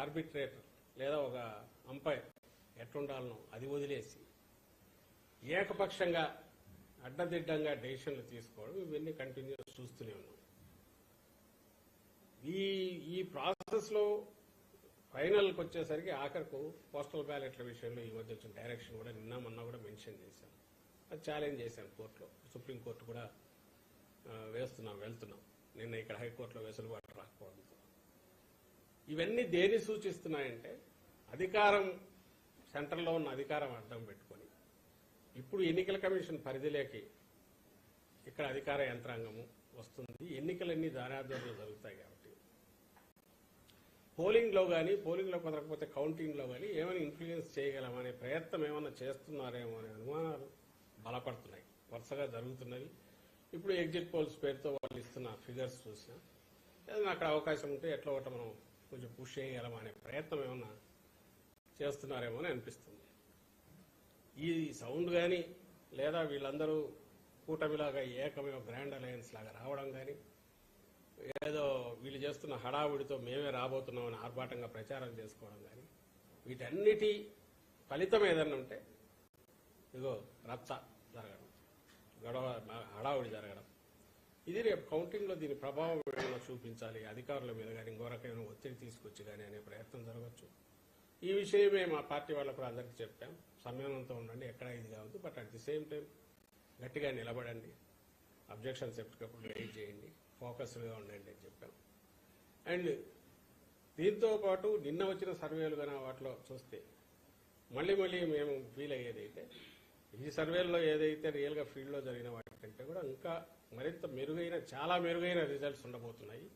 Arbitrator లేదా ఒక umpire ఎట్లుండాలనో అది వదిలేసి ఏకపక్షంగా అడ్డదిడ్డంగా డెసిషన్లు తీసుకోవడం ఇవన్నీ కంటిన్యూస్ చూస్తూనే ఉన్నాం. ఈ ప్రాసెస్ లో ఫైనల్కి వచ్చేసరికి ఆఖరకు పోస్టల్ బ్యాలెట్ల విషయంలో ఈ మధ్య వచ్చిన డైరెక్షన్ కూడా నిన్న మొన్న కూడా మెన్షన్ చేశాం. అది ఛాలెంజ్ చేశాను కోర్టులో. సుప్రీంకోర్టు కూడా వెళ్తున్నాం. నిన్న ఇక్కడ హైకోర్టులో వెసులుబాటు రాకపోవడంతో ఇవన్నీ దేని సూచిస్తున్నాయంటే అధికారం సెంటర్లో ఉన్న అధికారం అడ్డం పెట్టుకొని ఇప్పుడు ఎన్నికల కమిషన్ పరిధిలోకి ఇక్కడ అధికార యంత్రాంగము వస్తుంది. ఎన్నికలన్నీ దారాదోరలో జరుగుతాయి కాబట్టి పోలింగ్లో కానీ పోలింగ్లో కుదరకపోతే కౌంటింగ్లో కానీ ఏమైనా ఇన్ఫ్లుయెన్స్ చేయగలమనే ప్రయత్నం ఏమైనా చేస్తున్నారేమో అనే అనుమానాలు బలపడుతున్నాయి. వరుసగా జరుగుతున్నవి. ఇప్పుడు ఎగ్జిట్ పోల్స్ పేరుతో వాళ్ళు ఇస్తున్న ఫిగర్స్ చూసినా ఏదైనా అక్కడ అవకాశం ఉంటే ఎట్లా ఒకటి మనం కొంచెం పుష్ చేయగలం అనే ప్రయత్నం ఏమన్నా చేస్తున్నారేమో అని అనిపిస్తుంది. ఈ సౌండ్ కానీ లేదా వీళ్ళందరూ కూటమిలాగా ఏకమే గ్రాండ్ అలయన్స్ లాగా రావడం కానీ ఏదో వీళ్ళు చేస్తున్న హడావుడితో మేమే రాబోతున్నామని ఆర్భాటంగా ప్రచారం చేసుకోవడం కానీ వీటన్నిటి ఫలితం ఏదన్నా ఉంటే ఇదిగో రచ్చ జరగడం, గొడవ హడావుడి జరగడం, ఇది రేపు కౌంటింగ్లో దీని ప్రభావం ఏమైనా చూపించాలి అధికారుల మీద కానీ ఇంకో రకమైన ఒత్తిడి తీసుకొచ్చి కానీ అనే ప్రయత్నం జరగచ్చు. ఈ విషయమే మా పార్టీ వాళ్ళకు కూడా అందరికీ చెప్పాం. సంయమనంతో ఉండండి, ఎక్కడ ఇది కావద్దు, but at the same time గట్టిగా నిలబడండి, అబ్జెక్షన్స్ ఎప్పటికప్పుడు రైజ్ చేయండి, ఫోకస్గా ఉండండి అని చెప్పాం. అండ్ దీంతో పాటు నిన్న వచ్చిన సర్వేలు కానీ వాటిలో చూస్తే మళ్ళీ మేము ఫీల్ అయ్యేదైతే ఈ సర్వేల్లో ఏదైతే రియల్గా ఫీల్డ్లో జరిగిన వాటికంటే కూడా ఇంకా మరింత మెరుగైన చాలా మెరుగైన రిజల్ట్స్ ఉండబోతున్నాయి.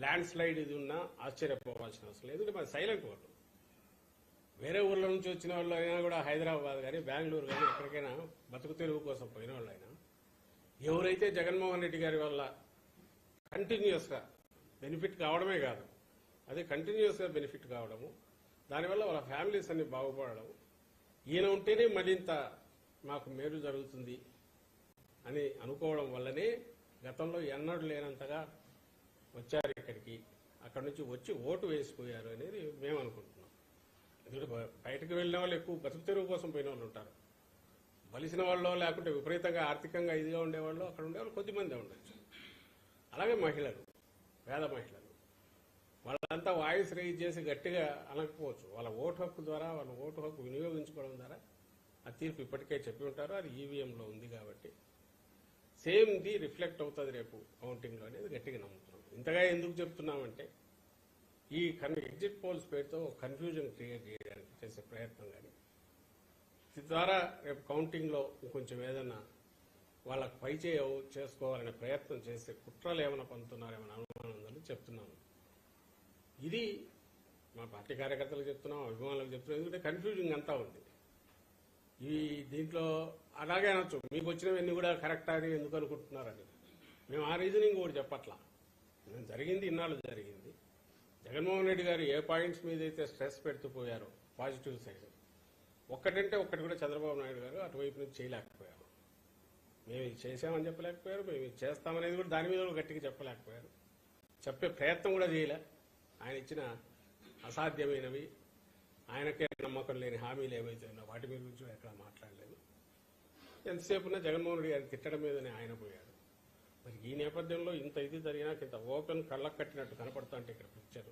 ల్యాండ్ స్లైడ్ ఇది ఉన్నా ఆశ్చర్యపోవాల్సిన అవసరం లేదు. ఎందుకంటే మరి సైలెంట్ ఓటు వేరే ఊర్ల నుంచి వచ్చిన వాళ్ళు అయినా కూడా హైదరాబాద్ కానీ బెంగళూరు కానీ ఎక్కడికైనా బతుకు తెరువు కోసం పోయిన వాళ్ళు అయినా ఎవరైతే జగన్మోహన్ రెడ్డి గారి వల్ల కంటిన్యూస్ గా బెనిఫిట్ కావడమే కాదు, అదే కంటిన్యూస్ గా బెనిఫిట్ కావడము, దానివల్ల వాళ్ళ ఫ్యామిలీస్ అన్ని బాగుపడడం, ఈయన ఉంటేనే మరింత మాకు మేలు జరుగుతుంది అని అనుకోవడం వల్లనే గతంలో ఎన్నడూ లేనంతగా వచ్చారు ఇక్కడికి, అక్కడి నుంచి వచ్చి ఓటు వేసిపోయారు అనేది మేము అనుకుంటున్నాం. ఎందుకంటే బయటకు వెళ్ళిన వాళ్ళు ఎక్కువ బతుకు తెరువు కోసం పోయిన వాళ్ళు ఉంటారు. బలిసిన వాళ్ళు లేకుంటే విపరీతంగా ఆర్థికంగా ఇదిగా ఉండేవాళ్ళు అక్కడ ఉండేవాళ్ళు కొద్దిమందే ఉండొచ్చు. అలాగే మహిళలు, పేద మహిళలు, వాళ్ళంతా వాయిస్ రైజ్ చేసి గట్టిగా అనకపోవచ్చు. వాళ్ళ ఓటు హక్కు ద్వారా వాళ్ళ ఓటు హక్కు వినియోగించుకోవడం ద్వారా ఆ తీర్పు ఇప్పటికే చెప్పి ఉంటారు. అది ఈవీఎంలో ఉంది కాబట్టి సేమ్ ది రిఫ్లెక్ట్ అవుతుంది రేపు కౌంటింగ్లో అనేది గట్టిగా నమ్ముతున్నాం. ఇంతగా ఎందుకు చెప్తున్నామంటే ఈ ఎగ్జిట్ పోల్స్ పేరుతో కన్ఫ్యూజన్ క్రియేట్ చేయడానికి చేసే ప్రయత్నం కానీ ద్వారా రేపు కౌంటింగ్లో ఇంకొంచెం ఏదన్నా వాళ్ళకు పై చేసుకోవాలనే ప్రయత్నం చేసే కుట్రలు ఏమైనా పొందుతున్నారేమైనా అనుమానం ఉందని చెప్తున్నాము. ఇది మా పార్టీ కార్యకర్తలకు చెప్తున్నాం, అభిమానులకు చెప్తున్నాం. ఎందుకంటే కన్ఫ్యూజింగ్ అంతా ఉంది. దీంట్లో అలాగే అనొచ్చు, మీకు వచ్చినవన్నీ కూడా కరెక్ట్ అని ఎందుకు అనుకుంటున్నారని. మేము ఆ రీజనింగ్ కూడా చెప్పట్లా. మేము జరిగింది ఇన్నాళ్ళు జరిగింది. జగన్మోహన్ రెడ్డి గారు ఏ పాయింట్స్ మీద అయితే స్ట్రెస్ పెడుతూ పోయారో పాజిటివ్ సైడ్, ఒక్కటంటే ఒక్కటి కూడా చంద్రబాబు నాయుడు గారు అటువైపు నుంచి చేయలేకపోయారు. మేము ఇది చేశామని చెప్పలేకపోయారు, మేము ఇది చేస్తామనేది కూడా దాని మీద కూడా గట్టిగా చెప్పలేకపోయారు. చెప్పే ప్రయత్నం కూడా చేయలే. ఆయన ఇచ్చిన అసాధ్యమైనవి, ఆయనకే నమ్మకం లేని హామీలు ఏవైతే ఉన్నా వాటి మీద గురించి ఎక్కడ మాట్లాడలేదు. ఎంతసేపు ఉన్నా జగన్మోహన్ రెడ్డి గారిని తిట్టడం మీదనే ఆయన పోయాడు. మరి ఈ నేపథ్యంలో ఇంత ఇది జరిగినాక ఇంత ఓపెన్ కళ్ళకు కట్టినట్టు కనపడుతుంటే ఇక్కడ పిక్చర్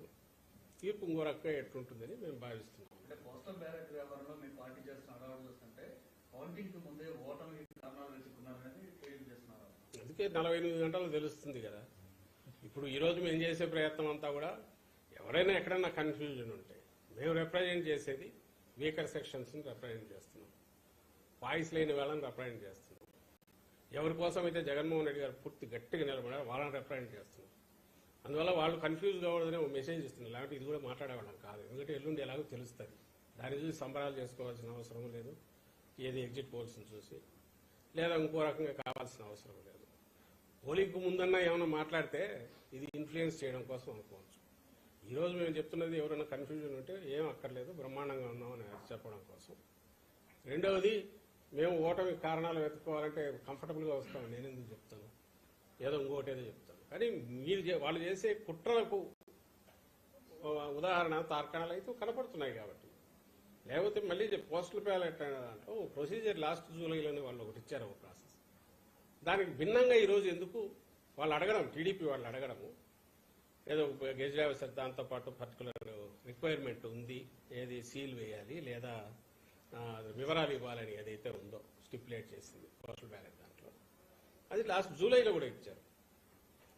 తీర్పు ఇంకో రకంగా ఎట్లుంటుందని మేము భావిస్తున్నాం. అంటే పోస్టల్ బ్యాలెట్ వ్యవహారంలో మీ పార్టీ చేస్తున్న అలవాటు చూస్తుంటే కౌంటింగ్ కు ముందే ఓటమి కారణాలు వెతుకున్నారనేది క్లియర్ చేస్తున్నారు. అందుకే 48 గంటలు తెలుస్తుంది కదా. ఇప్పుడు ఈ రోజు మేము చేసే ప్రయత్నం అంతా కూడా ఎవరైనా ఎక్కడైనా కన్ఫ్యూజన్ ఉంటే మేము రిప్రజెంట్ చేసేది వీకర్ సెక్షన్స్ ని రిప్రజెంట్ చేస్తున్నాం, వాయిస్ లేని వాళ్ళని రిప్రజెంట్ చేస్తున్నాం. ఎవరి కోసం అయితే జగన్మోహన్ రెడ్డి గారు పూర్తి గట్టిగా నిలబడారు వాళ్ళని రిప్రజెంట్ చేస్తున్నాం. అందువల్ల వాళ్ళు కన్ఫ్యూజ్ కావడదని ఒక మెసేజ్ ఇస్తున్నారు. లేకపోతే ఇది కూడా మాట్లాడేవాళ్ళం కాదు. ఎందుకంటే ఎల్లుండి ఎలాగో తెలుస్తుంది. దాని చూసి సంబరాలు చేసుకోవాల్సిన అవసరం లేదు. ఏది ఎగ్జిట్ పోల్స్ చూసి లేదా ఇంకో రకంగా కావాల్సిన అవసరం లేదు. పోలింగ్కు ముందన్నా ఏమైనా మాట్లాడితే ఇది ఇన్ఫ్లుయెన్స్ చేయడం కోసం అనుకోవచ్చు. ఈ రోజు మేము చెప్తున్నది ఎవరైనా కన్ఫ్యూజన్ ఉంటే ఏం అక్కర్లేదు, బ్రహ్మాండంగా ఉన్నామని చెప్పడం కోసం. రెండవది, మేము ఓటమి కారణాలు వెతుక్కోవాలంటే కంఫర్టబుల్ గా వస్తాం. నేను ఎందుకు చెప్తాను, ఏదో ఇంకోటి ఏదో చెప్తాను. కానీ మీరు వాళ్ళు చేసే కుట్రలకు ఉదాహరణ తార్కాణాలు అయితే కనపడుతున్నాయి కాబట్టి. లేకపోతే మళ్ళీ పోస్టల్ బ్యాలెట్ అనే దాంట్లో ప్రొసీజర్ లాస్ట్ జూలైలోనే వాళ్ళు ఒకటి ఇచ్చారు ఒక ప్రాసెస్. దానికి భిన్నంగా ఈరోజు ఎందుకు వాళ్ళు అడగడం, టీడీపీ వాళ్ళు అడగడము, ఏదో గెజిట్ ఆఫీసర్ దాంతోపాటు పర్టికులర్ రిక్వైర్మెంట్ ఉంది, ఏది సీల్ వేయాలి లేదా వివరాలు ఇవ్వాలని ఏదైతే ఉందో స్టిపులేట్ చేసింది పోస్టల్ బ్యాలెట్ దాంట్లో, అది లాస్ట్ జూలైలో కూడా ఇచ్చారు.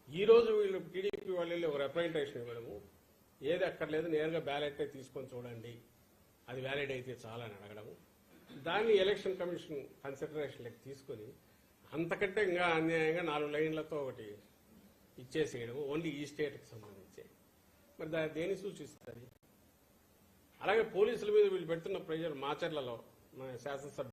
ఈ రోజు వీళ్ళు టీడీపీ వాళ్ళు ఒక రిప్రజెంటేషన్ ఇవ్వడము, ఏది అక్కర్లేదు నేరుగా బ్యాలెట్ తీసుకొని చూడండి, అది వ్యాలిడ్ అయితే చాలా అని అడగడము, దాన్ని ఎలక్షన్ కమిషన్ కన్సిడరేషన్లోకి తీసుకొని అంతకంటే ఇంకా అన్యాయంగా 4 లైన్లతో ఒకటి ఇచ్చేసేయడం ఓన్లీ ఈ స్టేట్కి సంబంధించి. మరి దేన్ని సూచిస్తుంది? అలాగే పోలీసుల మీద వీళ్ళు పెడుతున్న ప్రెజర్, మాచర్లలో మన శాసనసభ